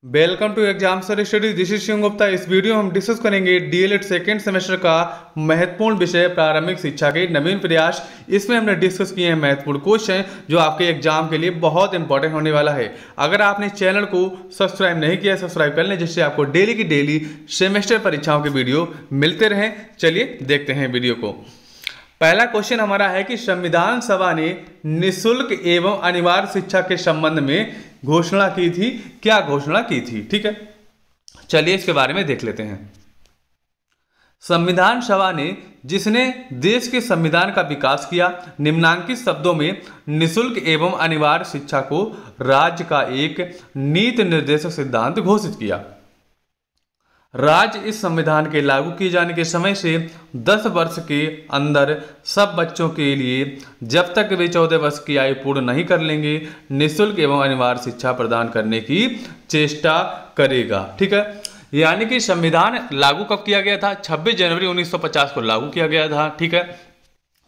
Welcome to exam sir studies. This is Shiv Gupta. इस video में हम डिस्कस करेंगे डीएलएड सेकेंड सेमेस्टर का महत्वपूर्ण विषय प्रारंभिक शिक्षा के नवीन प्रयास। इसमें हमने डिस्कस किए हैं महत्वपूर्ण क्वेश्चन जो आपके एग्जाम के लिए बहुत इंपॉर्टेंट होने वाला है। अगर आपने चैनल को सब्सक्राइब नहीं किया सब्सक्राइब कर लें, जिससे आपको डेली की डेली सेमेस्टर परीक्षाओं के वीडियो मिलते रहें। चलिए देखते हैं वीडियो को। पहला क्वेश्चन हमारा है कि संविधान सभा ने निःशुल्क एवं अनिवार्य शिक्षा के संबंध में घोषणा की थी। क्या घोषणा की थी? ठीक है, चलिए इसके बारे में देख लेते हैं। संविधान सभा ने, जिसने देश के संविधान का विकास किया, निम्नांकित शब्दों में निःशुल्क एवं अनिवार्य शिक्षा को राज्य का एक नीति निर्देशक सिद्धांत घोषित किया। राज्य इस संविधान के लागू किए जाने के समय से 10 वर्ष के अंदर सब बच्चों के लिए, जब तक वे 14 वर्ष की आयु पूर्ण नहीं कर लेंगे, निःशुल्क एवं अनिवार्य शिक्षा प्रदान करने की चेष्टा करेगा। ठीक है, यानी कि संविधान लागू कब किया गया था? 26 जनवरी 1950 को लागू किया गया था। ठीक है,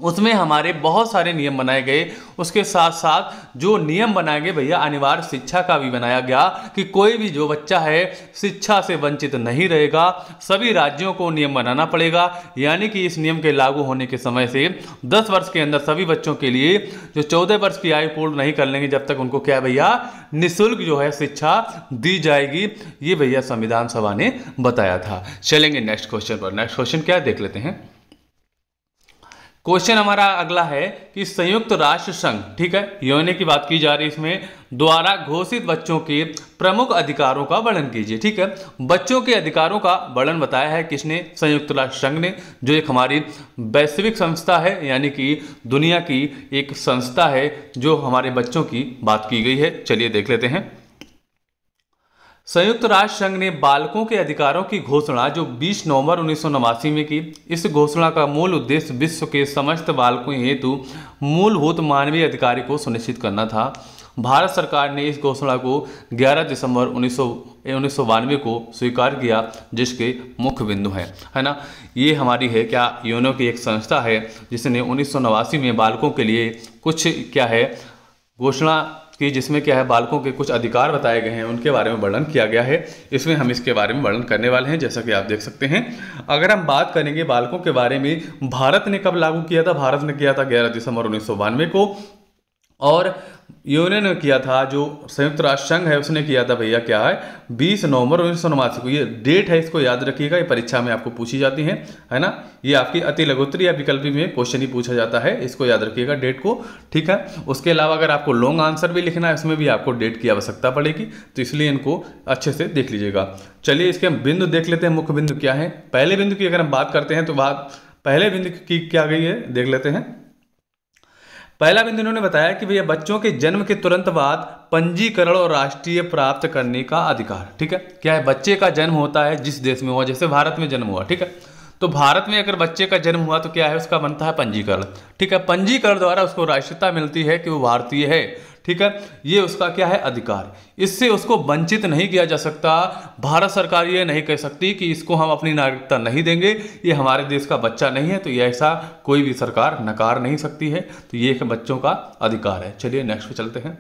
उसमें हमारे बहुत सारे नियम बनाए गए। उसके साथ साथ जो नियम बनाए गए भैया, अनिवार्य शिक्षा का भी बनाया गया कि कोई भी जो बच्चा है शिक्षा से वंचित नहीं रहेगा। सभी राज्यों को नियम बनाना पड़ेगा। यानी कि इस नियम के लागू होने के समय से 10 वर्ष के अंदर सभी बच्चों के लिए जो 14 वर्ष की आयु पूर्ण नहीं कर लेंगे, जब तक उनको क्या भैया निःशुल्क जो है शिक्षा दी जाएगी। ये भैया संविधान सभा ने बताया था। चलेंगे नेक्स्ट क्वेश्चन पर। नेक्स्ट क्वेश्चन क्या है देख लेते हैं। क्वेश्चन हमारा अगला है कि संयुक्त राष्ट्र संघ, ठीक है, यूएन की बात की जा रही है इसमें, द्वारा घोषित बच्चों के प्रमुख अधिकारों का वर्णन कीजिए। ठीक है, बच्चों के अधिकारों का वर्णन बताया है किसने? संयुक्त राष्ट्र संघ ने, जो एक हमारी वैश्विक संस्था है, यानी कि दुनिया की एक संस्था है जो हमारे बच्चों की बात की गई है। चलिए देख लेते हैं। संयुक्त राष्ट्र संघ ने बालकों के अधिकारों की घोषणा जो 20 नवंबर 1989 में की। इस घोषणा का मूल उद्देश्य विश्व के समस्त बालकों हेतु मूलभूत मानवीय अधिकार को सुनिश्चित करना था। भारत सरकार ने इस घोषणा को 11 दिसंबर 1992 को स्वीकार किया, जिसके मुख्य बिंदु है ना, ये हमारी है क्या यूएनओ की एक संस्था है जिसने 1989 में बालकों के लिए कुछ क्या है घोषणा कि जिसमें क्या है बालकों के कुछ अधिकार बताए गए हैं, उनके बारे में वर्णन किया गया है। इसमें हम इसके बारे में वर्णन करने वाले हैं, जैसा कि आप देख सकते हैं। अगर हम बात करेंगे बालकों के बारे में, भारत ने कब लागू किया था? भारत ने किया था 11 दिसंबर 1992 को, और यूएन ने किया था, जो संयुक्त राष्ट्र संघ है उसने किया था भैया क्या है 20 नवंबर 1989 को। ये डेट है, इसको याद रखिएगा, ये परीक्षा में आपको पूछी जाती है ना। ये आपकी अति लघुत्तरी या विकल्पी में क्वेश्चन ही पूछा जाता है, इसको याद रखिएगा डेट को। ठीक है, उसके अलावा अगर आपको लॉन्ग आंसर भी लिखना है, उसमें भी आपको डेट की आवश्यकता पड़ेगी, तो इसलिए इनको अच्छे से देख लीजिएगा। चलिए इसके हम बिंदु देख लेते हैं, मुख्य बिंदु क्या है। पहले बिंदु की अगर हम बात करते हैं तो पहले बिंदु की क्या गई है देख लेते हैं। पहला बिंदु इन्होंने बताया कि भैया बच्चों के जन्म के तुरंत बाद पंजीकरण और राष्ट्रीय प्राप्त करने का अधिकार। ठीक है, क्या है, बच्चे का जन्म होता है जिस देश में हुआ, जैसे भारत में जन्म हुआ, ठीक है, तो भारत में अगर बच्चे का जन्म हुआ तो क्या है, उसका बनता है पंजीकरण। ठीक है, पंजीकरण द्वारा उसको राष्ट्रीयता मिलती है कि वो भारतीय है। ठीक है, ये उसका क्या है अधिकार, इससे उसको वंचित नहीं किया जा सकता। भारत सरकार ये नहीं कह सकती कि इसको हम अपनी नागरिकता नहीं देंगे, ये हमारे देश का बच्चा नहीं है, तो ये ऐसा कोई भी सरकार नकार नहीं सकती है। तो ये एक बच्चों का अधिकार है। चलिए नेक्स्ट पे चलते हैं।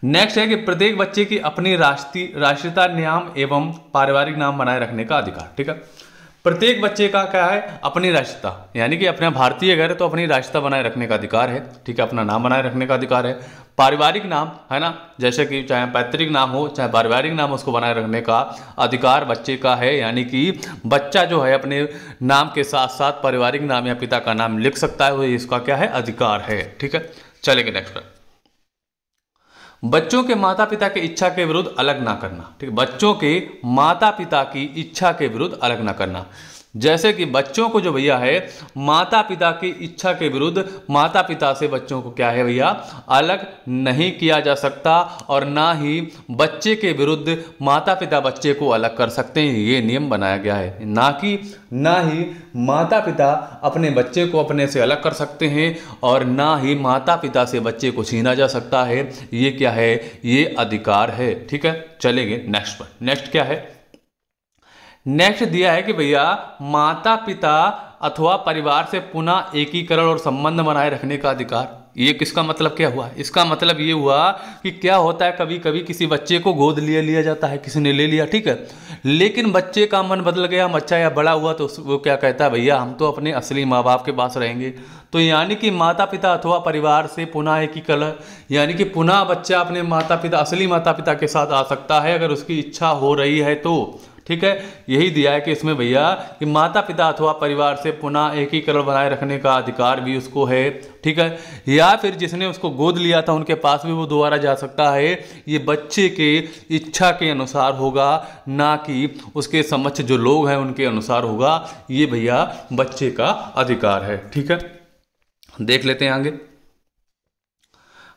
नेक्स्ट है कि प्रत्येक बच्चे की अपनी राष्ट्रीयता नाम एवं पारिवारिक नाम बनाए रखने का अधिकार। ठीक है, प्रत्येक बच्चे का क्या है अपनी राष्ट्रीयता, यानी कि अपना भारतीय घर है तो अपनी राष्ट्रीयता बनाए रखने का अधिकार है। ठीक है, अपना नाम बनाए रखने का अधिकार है। पारिवारिक नाम है ना, जैसे कि चाहे पैतृक नाम हो चाहे पारिवारिक नाम, उसको बनाए रखने का अधिकार बच्चे का है। यानी कि बच्चा जो है अपने नाम के साथ साथ पारिवारिक नाम या पिता का नाम लिख सकता है, वो इसका क्या है अधिकार है। ठीक है, चलेंगे नेक्स्ट पर। बच्चों के माता पिता की इच्छा के विरुद्ध अलग ना करना। ठीक है, बच्चों के माता पिता की इच्छा के विरुद्ध अलग ना करना। जैसे कि बच्चों को जो भैया है माता पिता की इच्छा के विरुद्ध, माता पिता से बच्चों को क्या है भैया अलग नहीं किया जा सकता, और ना ही बच्चे के विरुद्ध माता पिता बच्चे को अलग कर सकते हैं। ये नियम बनाया गया है, ना ही माता पिता अपने बच्चे को अपने से अलग कर सकते हैं, और ना ही माता पिता से बच्चे को छीना जा सकता है। ये क्या है, ये अधिकार है। ठीक है, चलेंगे नेक्स्ट पर। नेक्स्ट क्या है, नेक्स्ट दिया है कि भैया माता पिता अथवा परिवार से पुनः एकीकरण और संबंध बनाए रखने का अधिकार। ये किसका मतलब क्या हुआ? इसका मतलब ये हुआ कि क्या होता है, कभी कभी किसी बच्चे को गोद लिया जाता है, किसी ने ले लिया, ठीक है, लेकिन बच्चे का मन बदल गया, बच्चा या बड़ा हुआ, तो वो क्या कहता है, भैया हम तो अपने असली माँ बाप के पास रहेंगे। तो यानी कि माता पिता अथवा परिवार से पुनः एकीकरण, यानी कि पुनः बच्चा अपने माता पिता, असली माता पिता के साथ आ सकता है अगर उसकी इच्छा हो रही है तो, ठीक है। यही दिया है कि इसमें भैया कि माता पिता अथवा परिवार से पुनः एकीकरण बनाए रखने का अधिकार भी उसको है, ठीक है। या फिर जिसने उसको गोद लिया था उनके पास भी वो दोबारा जा सकता है। ये बच्चे के इच्छा के अनुसार होगा, ना कि उसके समक्ष जो लोग हैं उनके अनुसार होगा। ये भैया बच्चे का अधिकार है, ठीक है। देख लेते हैं आगे।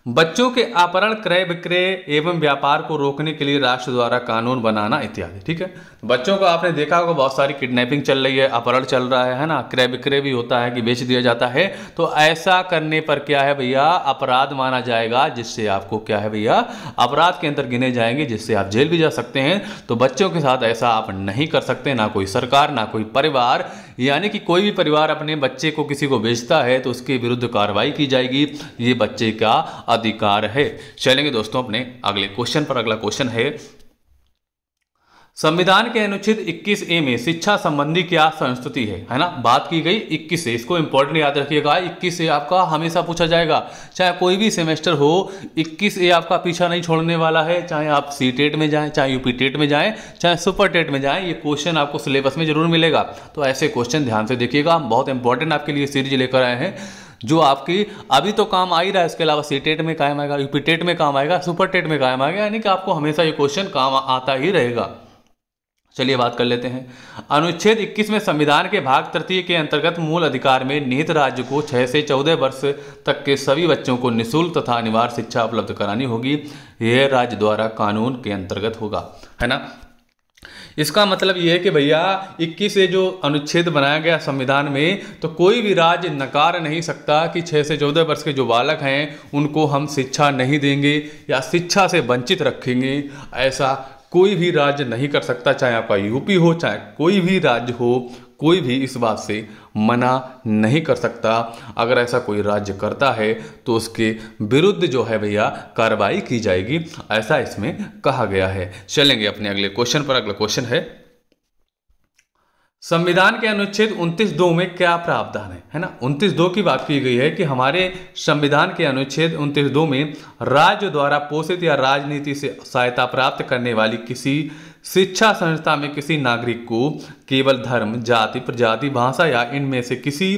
बच्चों के अपहरण, क्रय विक्रय एवं व्यापार को रोकने के लिए राष्ट्र द्वारा कानून बनाना इत्यादि, ठीक है। बच्चों को आपने देखा होगा बहुत सारी किडनैपिंग चल रही है, अपहरण चल रहा है ना, क्रय विक्रय भी होता है कि बेच दिया जाता है। तो ऐसा करने पर क्या है भैया, अपराध माना जाएगा, जिससे आपको क्या है भैया, अपराध के अंदर गिने जाएंगे, जिससे आप जेल भी जा सकते हैं। तो बच्चों के साथ ऐसा आप नहीं कर सकते, ना कोई सरकार ना कोई परिवार। यानी कि कोई भी परिवार अपने बच्चे को किसी को बेचता है तो उसके विरुद्ध कार्रवाई की जाएगी। ये बच्चे का अधिकार है। चलेंगे दोस्तों अपने अगले क्वेश्चन पर। अगला क्वेश्चन है, संविधान के अनुच्छेद 21A में शिक्षा संबंधी क्या संस्तुति है ना। बात की गई 21 से, इसको इंपॉर्टेंट याद रखिएगा। 21 से आपका हमेशा पूछा जाएगा, चाहे कोई भी सेमेस्टर हो, 21A आपका पीछा नहीं छोड़ने वाला है। चाहे आप सीटेट में जाएं, चाहे यूपी टेट में जाएं, चाहे सुपर टेट में जाएं, ये क्वेश्चन आपको सिलेबस में जरूर मिलेगा। तो ऐसे क्वेश्चन ध्यान से देखिएगा, बहुत इंपॉर्टेंट आपके लिए सीरीज लेकर आए हैं, जो आपकी अभी तो काम आ ही रहा है, इसके अलावा सीटेट में काम आएगा, यूपी टेट में काम आएगा, सुपर टेट में काम आएगा, यानी कि आपको हमेशा ये क्वेश्चन काम आता ही रहेगा। चलिए बात कर लेते हैं। अनुच्छेद 21 में संविधान के भाग 3 के अंतर्गत मूल अधिकार में निहित राज्य को 6 से 14 वर्ष तक के सभी बच्चों को निःशुल्क तथा अनिवार्य शिक्षा उपलब्ध करानी होगी। यह राज्य द्वारा कानून के अंतर्गत होगा, है ना। इसका मतलब यह है कि भैया 21 से जो अनुच्छेद बनाया गया संविधान में, तो कोई भी राज्य नकार नहीं सकता कि 6 से 14 वर्ष के जो बालक हैं उनको हम शिक्षा नहीं देंगे या शिक्षा से वंचित रखेंगे। ऐसा कोई भी राज्य नहीं कर सकता, चाहे आपका यूपी हो, चाहे कोई भी राज्य हो, कोई भी इस बात से मना नहीं कर सकता। अगर ऐसा कोई राज्य करता है तो उसके विरुद्ध जो है भैया कार्रवाई की जाएगी, ऐसा इसमें कहा गया है। चलेंगे अपने अगले क्वेश्चन पर। अगला क्वेश्चन है, संविधान के अनुच्छेद 29(2) में क्या प्रावधान है ना। 29(2) की बात की गई है कि हमारे संविधान के अनुच्छेद 29(2) में राज्य द्वारा पोषित या राजनीति से सहायता प्राप्त करने वाली किसी शिक्षा संस्था में किसी नागरिक को केवल धर्म, जाति, प्रजाति, भाषा या इनमें से किसी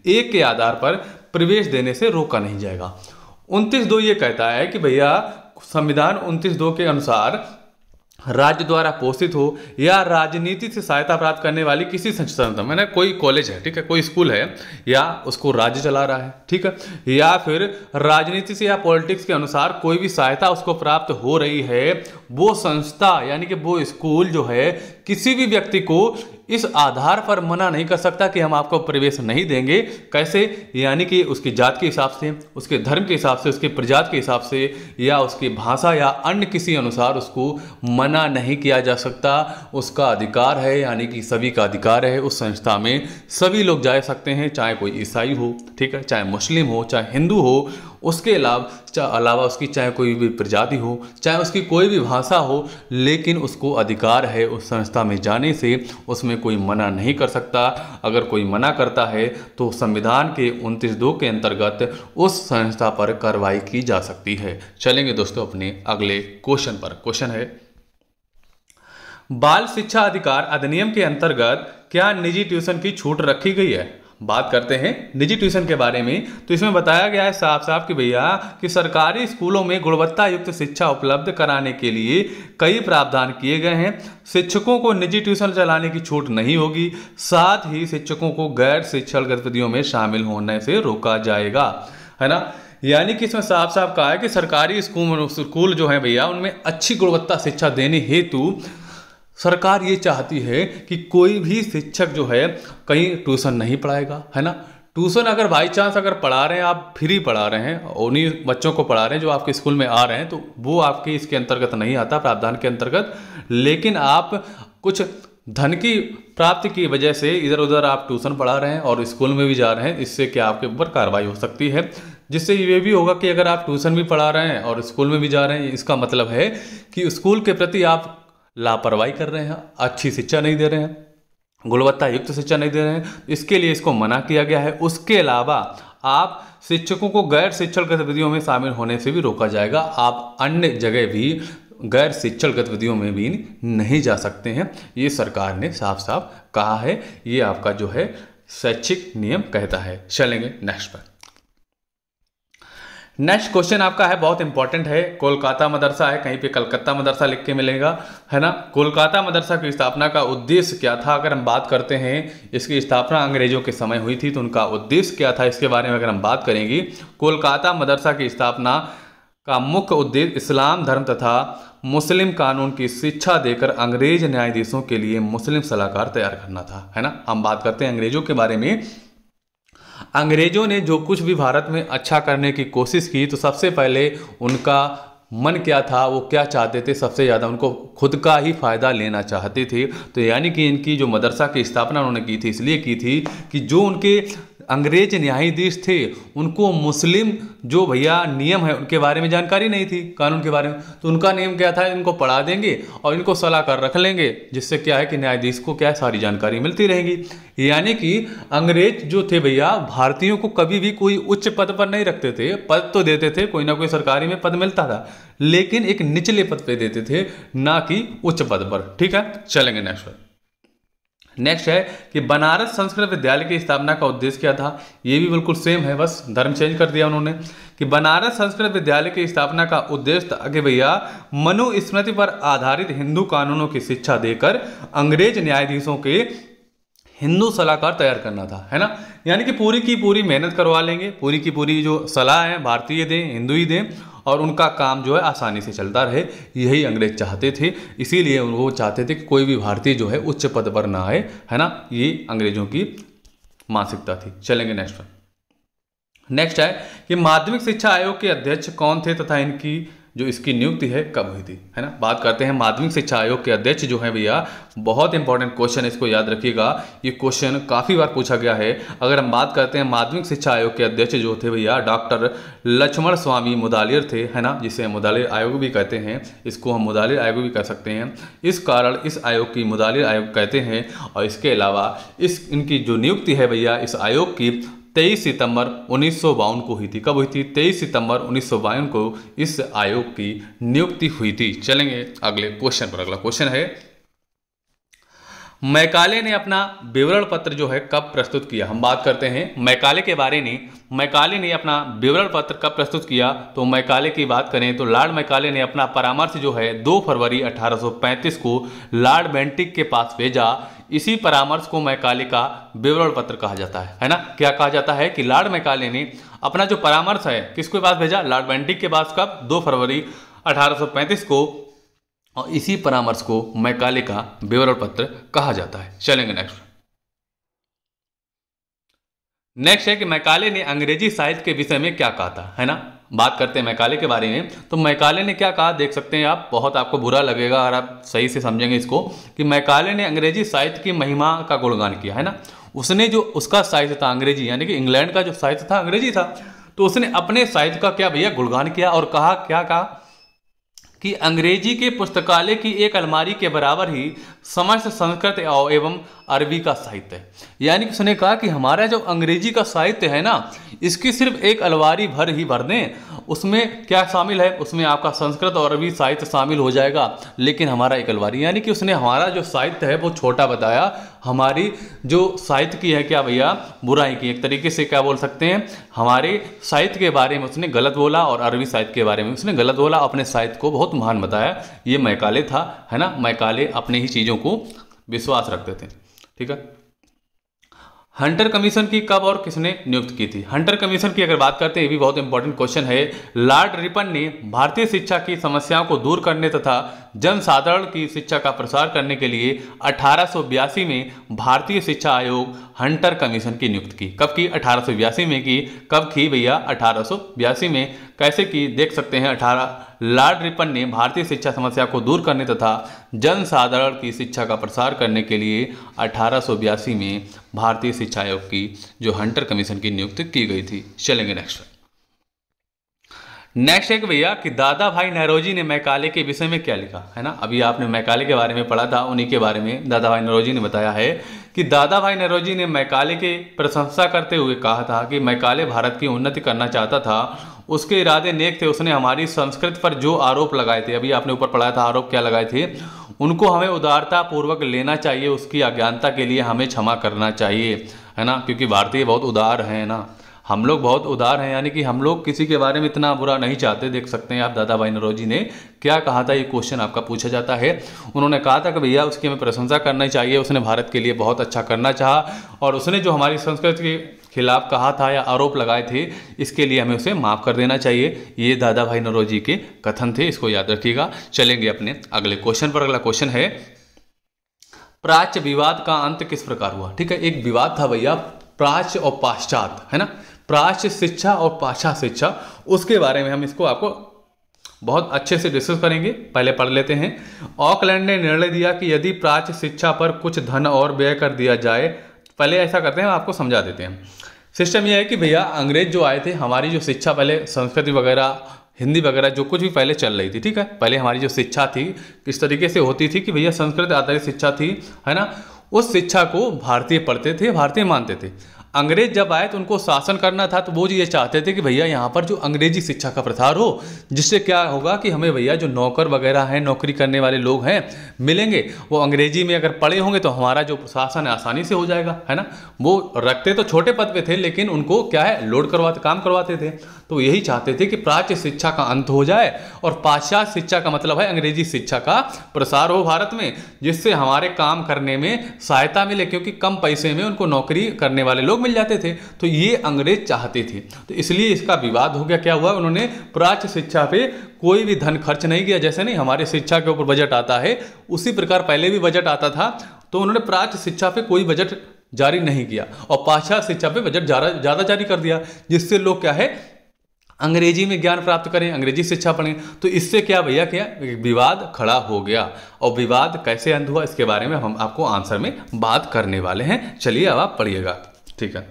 एक के आधार पर प्रवेश देने से रोका नहीं जाएगा। 29(2) ये कहता है कि भैया संविधान 29(2) के अनुसार राज्य द्वारा पोषित हो या राजनीति से सहायता प्राप्त करने वाली किसी संस्था, मैंने कोई कॉलेज है, ठीक है, कोई स्कूल है, या उसको राज्य चला रहा है, ठीक है, या फिर राजनीति से या पॉलिटिक्स के अनुसार कोई भी सहायता उसको प्राप्त हो रही है, वो संस्था यानी कि वो स्कूल जो है किसी भी व्यक्ति को इस आधार पर मना नहीं कर सकता कि हम आपको प्रवेश नहीं देंगे। कैसे? यानी कि उसकी जात के हिसाब से, उसके धर्म के हिसाब से, उसके प्रजात के हिसाब से, या उसकी भाषा या अन्य किसी अनुसार उसको मना नहीं किया जा सकता। उसका अधिकार है, यानी कि सभी का अधिकार है। उस संस्था में सभी लोग जा सकते हैं, चाहे कोई ईसाई हो, ठीक है, चाहे मुस्लिम हो, चाहे हिंदू हो, उसके अलावा उसकी चाहे कोई भी प्रजाति हो, चाहे उसकी कोई भी भाषा हो, लेकिन उसको अधिकार है उस संस्था में जाने से, उसमें कोई मना नहीं कर सकता। अगर कोई मना करता है तो संविधान के 29(2) के अंतर्गत उस संस्था पर कार्रवाई की जा सकती है। चलेंगे दोस्तों अपने अगले क्वेश्चन पर। क्वेश्चन है, बाल शिक्षा अधिकार अधिनियम के अंतर्गत क्या निजी ट्यूशन की छूट रखी गई है। बात करते हैं निजी ट्यूशन के बारे में। तो इसमें बताया गया है साफ साफ कि भैया कि सरकारी स्कूलों में गुणवत्ता युक्त शिक्षा उपलब्ध कराने के लिए कई प्रावधान किए गए हैं। शिक्षकों को निजी ट्यूशन चलाने की छूट नहीं होगी, साथ ही शिक्षकों को गैर शिक्षण गतिविधियों में शामिल होने से रोका जाएगा, है ना। यानी कि इसमें साफ साफ कहा है कि सरकारी स्कूल जो है भैया उनमें अच्छी गुणवत्ता शिक्षा देने हेतु सरकार ये चाहती है कि कोई भी शिक्षक जो है कहीं ट्यूशन नहीं पढ़ाएगा, है ना। ट्यूशन अगर बाई चांस अगर पढ़ा रहे हैं, आप फ्री पढ़ा रहे हैं, उन्हीं बच्चों को पढ़ा रहे हैं जो आपके स्कूल में आ रहे हैं, तो वो आपके इसके अंतर्गत नहीं आता, प्रावधान के अंतर्गत। लेकिन आप कुछ धन की प्राप्ति की वजह से इधर उधर आप ट्यूशन पढ़ा रहे हैं और स्कूल में भी जा रहे हैं, इससे क्या आपके ऊपर कार्रवाई हो सकती है। जिससे ये भी होगा कि अगर आप ट्यूशन भी पढ़ा रहे हैं और स्कूल में भी जा रहे हैं, इसका मतलब है कि स्कूल के प्रति आप लापरवाही कर रहे हैं, अच्छी शिक्षा नहीं दे रहे हैं, गुणवत्ता युक्त शिक्षा नहीं दे रहे हैं, इसके लिए इसको मना किया गया है। उसके अलावा आप शिक्षकों को गैर शिक्षण गतिविधियों में शामिल होने से भी रोका जाएगा। आप अन्य जगह भी गैर शिक्षण गतिविधियों में भी नहीं जा सकते हैं, ये सरकार ने साफ साफ कहा है। ये आपका जो है शैक्षिक नियम कहता है। चलेंगे नेक्स्ट पर। नेक्स्ट क्वेश्चन आपका है, बहुत इंपॉर्टेंट है। कोलकाता मदरसा है, कहीं पे कलकत्ता मदरसा लिख के मिलेगा, है ना। कोलकाता मदरसा की स्थापना का उद्देश्य क्या था? अगर हम बात करते हैं, इसकी स्थापना अंग्रेजों के समय हुई थी, तो उनका उद्देश्य क्या था, इसके बारे में अगर हम बात करेंगे। कोलकाता मदरसा की स्थापना का मुख्य उद्देश्य इस्लाम धर्म तथा मुस्लिम कानून की शिक्षा देकर अंग्रेज न्यायाधीशों के लिए मुस्लिम सलाहकार तैयार करना था, है ना। हम बात करते हैं अंग्रेजों के बारे में। अंग्रेजों ने जो कुछ भी भारत में अच्छा करने की कोशिश की, तो सबसे पहले उनका मन क्या था, वो क्या चाहते थे, सबसे ज़्यादा उनको खुद का ही फ़ायदा लेना चाहते थे। तो यानी कि इनकी जो मदरसा की स्थापना उन्होंने की थी, इसलिए की थी कि जो उनके अंग्रेज न्यायाधीश थे, उनको मुस्लिम जो भैया नियम है उनके बारे में जानकारी नहीं थी, कानून के बारे में। तो उनका नियम क्या था, इनको पढ़ा देंगे और इनको सलाहकार रख लेंगे, जिससे क्या है कि न्यायाधीश को क्या है, सारी जानकारी मिलती रहेगी। यानी कि अंग्रेज जो थे भैया, भारतीयों को कभी भी कोई उच्च पद पर नहीं रखते थे। पद तो देते थे, कोई ना कोई सरकारी में पद मिलता था, लेकिन एक निचले पद पे देते थे, ना कि उच्च पद पर। ठीक है, चलेंगे नेक्स्ट पर। नेक्स्ट है कि बनारस संस्कृत विद्यालय की स्थापना का उद्देश्य क्या था। ये भी बिल्कुल सेम है, बस धर्म चेंज कर दिया उन्होंने। कि बनारस संस्कृत विद्यालय की स्थापना का उद्देश्य था कि भैया मनुस्मृति पर आधारित हिंदू कानूनों की शिक्षा देकर अंग्रेज न्यायाधीशों के हिंदू सलाहकार तैयार करना था, है ना। यानी कि पूरी की पूरी मेहनत करवा लेंगे, पूरी की पूरी जो सलाह है भारतीय दें, हिंदू ही दें, और उनका काम जो है आसानी से चलता रहे, यही अंग्रेज चाहते थे। इसीलिए वो चाहते थे कि कोई भी भारतीय जो है उच्च पद पर ना आए, है ना। ये अंग्रेजों की मानसिकता थी। चलेंगे नेक्स्ट पर। नेक्स्ट है कि माध्यमिक शिक्षा आयोग के अध्यक्ष कौन थे तथा इनकी जो इसकी नियुक्ति है कब हुई थी, है ना। बात करते हैं माध्यमिक शिक्षा आयोग के अध्यक्ष जो है भैया, बहुत इंपॉर्टेंट क्वेश्चन है, इसको याद रखिएगा। ये क्वेश्चन काफ़ी बार पूछा गया है। अगर हम बात करते हैं माध्यमिक शिक्षा आयोग के अध्यक्ष जो थे भैया, डॉक्टर लक्ष्मण स्वामी मुदालियर थे, है ना, जिसे मुदालियर आयोग भी कहते हैं। इसको हम मुदालियर आयोग भी कह सकते हैं। इस कारण इस आयोग की मुदालियर आयोग कहते हैं। और इसके अलावा इनकी जो नियुक्ति है भैया इस आयोग की 23 सितंबर 1952 को हुई थी। कब हुई थी? 23 सितंबर 1952 को इस आयोग की नियुक्ति हुई थी। चलेंगे अगले क्वेश्चन पर। अगला क्वेश्चन है, मैकाले ने अपना विवरण पत्र जो है कब प्रस्तुत किया। हम बात करते हैं मैकाले के बारे में। मैकाले ने अपना विवरण पत्र कब प्रस्तुत किया, तो मैकाले की बात करें तो लॉर्ड मैकाले ने अपना परामर्श जो है 2 फरवरी 1835 को लॉर्ड बेंटिक के पास भेजा। इसी परामर्श को मैकाले का विवरण पत्र कहा जाता है ना। क्या कहा जाता है कि लॉर्ड मैकाले ने अपना जो परामर्श है किसके पास भेजा? लॉर्ड बेंटिक के पास। कब? 2 फरवरी 1835 को। और इसी परामर्श को मैकाले का विवरण पत्र कहा जाता है। चलेंगे नेक्स्ट। नेक्स्ट है कि मैकाले ने अंग्रेजी साहित्य के विषय में क्या कहा था, है ना। बात करते हैं मैकाले के बारे में। तो मैकाले ने क्या कहा, देख सकते हैं आप, बहुत आपको बुरा लगेगा अगर आप सही से समझेंगे इसको, कि मैकाले ने अंग्रेजी साहित्य की महिमा का गुणगान किया, है ना। उसने जो उसका साहित्य था अंग्रेजी, यानी कि इंग्लैंड का जो साहित्य था अंग्रेजी था, तो उसने अपने साहित्य का क्या भैया गुणगान किया। और कहा, क्या कहा कि अंग्रेजी के पुस्तकालय की एक अलमारी के बराबर ही समस्त संस्कृत एवं अरबी का साहित्य है। यानी कि उसने कहा कि हमारा जो अंग्रेजी का साहित्य है ना, इसकी सिर्फ एक अलमारी भर ही भर दें, उसमें क्या शामिल है, उसमें आपका संस्कृत और अरबी साहित्य शामिल हो जाएगा, लेकिन हमारा एक अलमारी, यानी कि उसने हमारा जो साहित्य है वो छोटा बताया। हमारी जो साहित्य की है क्या भैया, बुराई की, एक तरीके से क्या बोल सकते हैं, हमारे साहित्य के बारे में उसने गलत बोला और अरबी साहित्य के बारे में उसने गलत बोला, अपने साहित्य को बहुत महान बताया। ये मैकाले था, है ना। मैकाले अपने ही चीज़ों को विश्वास रखते थे। ठीक है। हंटर कमीशन की कब और किसने नियुक्त की थी? हंटर कमीशन की अगर बात करते हैं, ये भी बहुत इंपॉर्टेंट क्वेश्चन है। लॉर्ड रिपन ने भारतीय शिक्षा की समस्याओं को दूर करने तथा जनसाधारण की शिक्षा का प्रसार करने के लिए 1882 में भारतीय शिक्षा आयोग हंटर कमीशन की नियुक्ति की। कब की? 1882 में की। कब की भैया? 1882 में। कैसे की? देख सकते हैं। लॉर्ड रिपन ने भारतीय शिक्षा समस्या को दूर करने तथा जनसाधारण की शिक्षा का प्रसार करने के लिए 1882 में भारतीय शिक्षा आयोग की जो हंटर कमीशन की नियुक्ति की गई थी। चलेंगे नेक्स्ट है कि भैया कि दादा भाई नौरोजी ने मैकाले के विषय में क्या लिखा, है ना। अभी आपने मैकाले के बारे में पढ़ा था, उन्हीं के बारे में दादा भाई नौरोजी ने बताया है कि दादा भाई नौरोजी ने मैकाले की प्रशंसा करते हुए कहा था कि मैकाले भारत की उन्नति करना चाहता था, उसके इरादे नेक थे। उसने हमारी संस्कृति पर जो आरोप लगाए थे, अभी आपने ऊपर पढ़ाया था आरोप क्या लगाए थे, उनको हमें उदारता पूर्वक लेना चाहिए, उसकी अज्ञानता के लिए हमें क्षमा करना चाहिए, है ना। क्योंकि भारतीय बहुत उदार हैं ना, हम लोग बहुत उदार हैं, यानी कि हम लोग किसी के बारे में इतना बुरा नहीं चाहते। देख सकते हैं आप दादा भाई नौरोजी ने क्या कहा था, ये क्वेश्चन आपका पूछा जाता है। उन्होंने कहा था कि भैया उसकी हमें प्रशंसा करनी चाहिए, उसने भारत के लिए बहुत अच्छा करना चाहा और उसने जो हमारी संस्कृति के खिलाफ कहा था या आरोप लगाए थे, इसके लिए हमें उसे माफ़ कर देना चाहिए। ये दादा भाई नौरोजी के कथन थे, इसको याद रखिएगा। चलेंगे अपने अगले क्वेश्चन पर। अगला क्वेश्चन है प्राच्य विवाद का अंत किस प्रकार हुआ। ठीक है, एक विवाद था भैया प्राच्य और पाश्चात्य, है ना। प्राच्य शिक्षा और पाश्चात्य शिक्षा, उसके बारे में हम इसको आपको बहुत अच्छे से डिस्कस करेंगे। पहले पढ़ लेते हैं। ऑकलैंड ने निर्णय दिया कि यदि प्राच्य शिक्षा पर कुछ धन और व्यय कर दिया जाए, पहले ऐसा करते हैं, आपको समझा देते हैं। सिस्टम यह है कि भैया अंग्रेज जो आए थे, हमारी जो शिक्षा पहले संस्कृति वगैरह हिंदी वगैरह जो कुछ भी पहले चल रही थी, ठीक है, पहले हमारी जो शिक्षा थी किस तरीके से होती थी कि भैया संस्कृत आधारित शिक्षा थी, है ना। उस शिक्षा को भारतीय पढ़ते थे, भारतीय मानते थे। अंग्रेज जब आए तो उनको शासन करना था, तो वो ये चाहते थे कि भैया यहाँ पर जो अंग्रेजी शिक्षा का प्रसार हो, जिससे क्या होगा कि हमें भैया जो नौकर वगैरह हैं, नौकरी करने वाले लोग हैं मिलेंगे, वो अंग्रेजी में अगर पढ़े होंगे तो हमारा जो प्रशासन है आसानी से हो जाएगा, है ना। वो रखते तो छोटे पद पे थे, लेकिन उनको क्या है लोड करवाते, काम करवाते थे। तो यही चाहते थे कि प्राच्य शिक्षा का अंत हो जाए और पाश्चात्य शिक्षा का मतलब है अंग्रेजी शिक्षा का प्रसार हो भारत में, जिससे हमारे काम करने में सहायता मिले, क्योंकि कम पैसे में उनको नौकरी करने वाले लोग मिल जाते थे। तो ये अंग्रेज चाहते थे, तो इसलिए इसका विवाद हो गया। क्या हुआ, उन्होंने प्राच्य शिक्षा पे कोई भी धन खर्च नहीं किया। जैसे नहीं हमारे शिक्षा के ऊपर बजट आता है, उसी प्रकार पहले भी बजट आता था, तो उन्होंने प्राच्य शिक्षा पे कोई बजट जारी नहीं किया और पाश्चात्य शिक्षा पे बजट ज़्यादा जारी कर दिया, जिससे लोग क्या है अंग्रेजी में ज्ञान प्राप्त करें, अंग्रेजी शिक्षा पढ़ें। तो इससे क्या भैया क्या विवाद खड़ा हो गया, और विवाद कैसे अंत हुआ इसके बारे में हम आपको आंसर में बात करने वाले हैं। चलिए अब आप पढ़िएगा, ठीक है।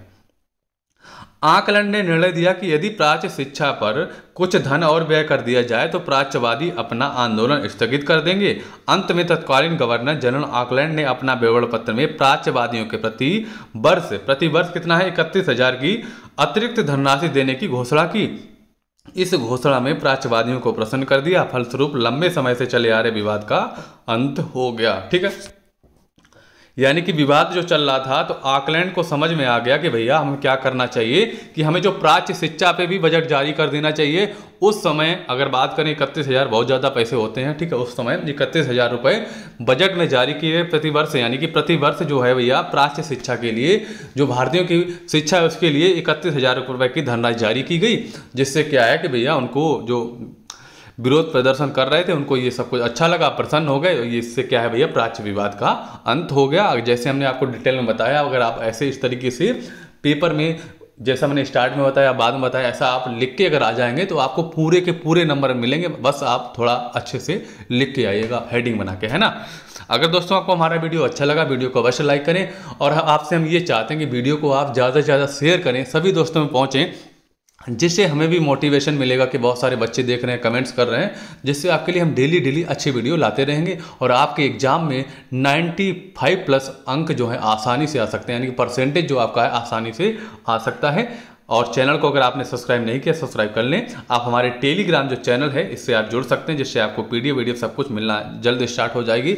आकलन ने निर्णय दिया कि यदि प्राच्य शिक्षा पर कुछ धन और व्यय कर दिया जाए तो प्राच्यवादी अपना आंदोलन स्थगित कर देंगे। अंत में तत्कालीन गवर्नर जनरल आकलैंड ने अपना विवरण पत्र में प्राच्यवादियों के प्रति वर्ष कितना है 31,000 की अतिरिक्त धनराशि देने की घोषणा की। इस घोषणा में प्राच्यवादियों को प्रसन्न कर दिया। फलस्वरूप लंबे समय से चले आ रहे विवाद का अंत हो गया, ठीक है। यानी कि विवाद जो चल रहा था, तो आकलैंड को समझ में आ गया कि भैया हमें क्या करना चाहिए कि हमें जो प्राच्य शिक्षा पे भी बजट जारी कर देना चाहिए। उस समय अगर बात करें 31,000 बहुत ज़्यादा पैसे होते हैं, ठीक है। उस समय 31,000 रुपये बजट में जारी किए प्रति वर्ष, यानी कि प्रति वर्ष जो है भैया प्राच्य शिक्षा के लिए जो भारतीयों की शिक्षा है उसके लिए 31,000 रुपये की धनराशि जारी की गई। जिससे क्या है कि भैया उनको जो विरोध प्रदर्शन कर रहे थे उनको ये सब कुछ अच्छा लगा, प्रसन्न हो गए। इससे क्या है भैया प्राच्य विवाद का अंत हो गया। जैसे हमने आपको डिटेल में बताया, अगर आप ऐसे इस तरीके से पेपर में जैसा मैंने स्टार्ट में बताया बाद में बताया, ऐसा आप लिख के अगर आ जाएंगे तो आपको पूरे के पूरे नंबर मिलेंगे। बस आप थोड़ा अच्छे से लिख के आइएगा हेडिंग बना के, है ना। अगर दोस्तों आपको हमारा वीडियो अच्छा लगा, वीडियो को अवश्य लाइक करें, और आपसे हम ये चाहते हैं कि वीडियो को आप ज़्यादा से ज़्यादा शेयर करें, सभी दोस्तों में पहुँचें, जिससे हमें भी मोटिवेशन मिलेगा कि बहुत सारे बच्चे देख रहे हैं, कमेंट्स कर रहे हैं, जिससे आपके लिए हम डेली अच्छी वीडियो लाते रहेंगे और आपके एग्जाम में 95+ अंक जो है आसानी से आ सकते हैं, यानी कि परसेंटेज जो आपका है आसानी से आ सकता है। और चैनल को अगर आपने सब्सक्राइब नहीं किया सब्सक्राइब कर लें। आप हमारे टेलीग्राम जो चैनल है इससे आप जुड़ सकते हैं, जिससे आपको PDF सब कुछ मिलना जल्द स्टार्ट हो जाएगी।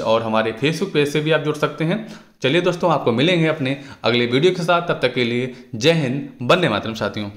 और हमारे फेसबुक पेज से भी आप जुड़ सकते हैं। चलिए दोस्तों, आपको मिलेंगे अपने अगले वीडियो के साथ, तब तक के लिए जय हिंद, वंदे मातरम साथियों।